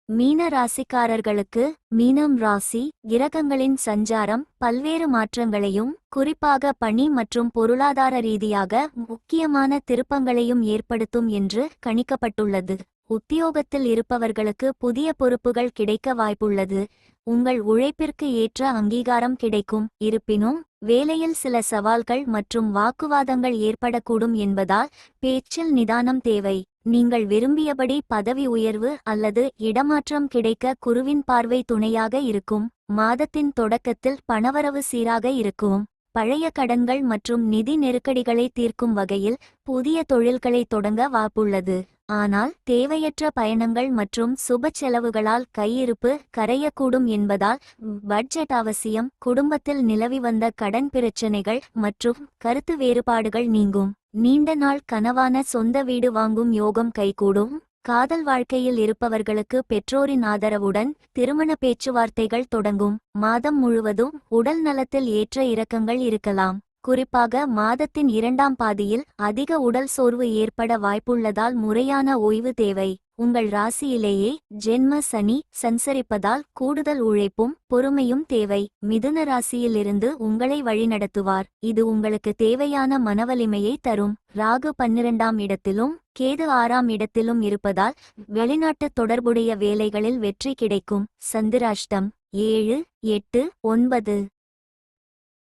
மீன ராசிக்காரர்களுக்கு மீனம் ராசி கிரகங்களின் சஞ்சாரம் பல்வேறு மாற்றங்களையும் குறிப்பாக பணி மற்றும் பொருளாதார ரீதியாக முக்கியமான திருப்பங்களையும் ஏற்படுத்தும் என்று கணிக்கப்பட்டுள்ளது. உத்தியோகத்தில் இருப்பவர்களுக்கு புதிய பொறுப்புகள் கிடைக்க வாய்ப்புள்ளது. உங்கள் உழைப்பிற்கு ஏற்ற அங்கீகாரம் கிடைக்கும். இருப்பினும் வேலையில் சில சவால்கள் மற்றும் வாக்குவாதங்கள் ஏற்படக்கூடும் என்பதால் பேச்சில் நிதானம் தேவை. நீங்கள் விரும்பியபடி பதவி உயர்வு அல்லது இடமாற்றம் கிடைக்க குருவின் பார்வை துணையாக இருக்கும். மாதத்தின் தொடக்கத்தில் பணவரவு சீராக இருக்கும். பழைய கடன்கள் மற்றும் நிதி நெருக்கடிகளை தீர்க்கும் வகையில் புதிய தொழில்களை தொடங்க வாய்ப்புள்ளது. ஆனால் தேவையற்ற பயணங்கள் மற்றும் சுப செலவுகளால் கையிருப்பு கரையக்கூடும் என்பதால் பட்ஜெட் அவசியம். குடும்பத்தில் நிலவி வந்த கடன் பிரச்சினைகள் மற்றும் கருத்து வேறுபாடுகள் நீங்கும். நீண்ட நாள் கனவான சொந்த வீடு வாங்கும் யோகம் கைகூடும். காதல் வாழ்க்கையில் இருப்பவர்களுக்கு பெற்றோரின் ஆதரவுடன் திருமண பேச்சுவார்த்தைகள் தொடங்கும். மாதம் முழுவதும் உடல் நலத்தில் ஏற்ற இறக்கங்கள் இருக்கலாம். குறிப்பாக மாதத்தின் இரண்டாம் பாதியில் அதிக உடல் சோர்வு ஏற்பட வாய்ப்புள்ளதால் முறையான ஓய்வு தேவை. உங்கள் ராசியிலேயே ஜென்ம சனி சஞ்சரிப்பதால் கூடுதல் உழைப்பும் பொறுமையும் தேவை. மிதுன ராசியிலிருந்து உங்களை வழிநடத்துவார். இது உங்களுக்கு தேவையான மனவலிமையை தரும். ராகு 12ஆம் இடத்திலும் கேது 6ஆம் இடத்திலும் இருப்பதால் வெளிநாட்டு தொடர்புடைய வேலைகளில் வெற்றி கிடைக்கும். சந்திராஷ்டம் 7, 8, 9.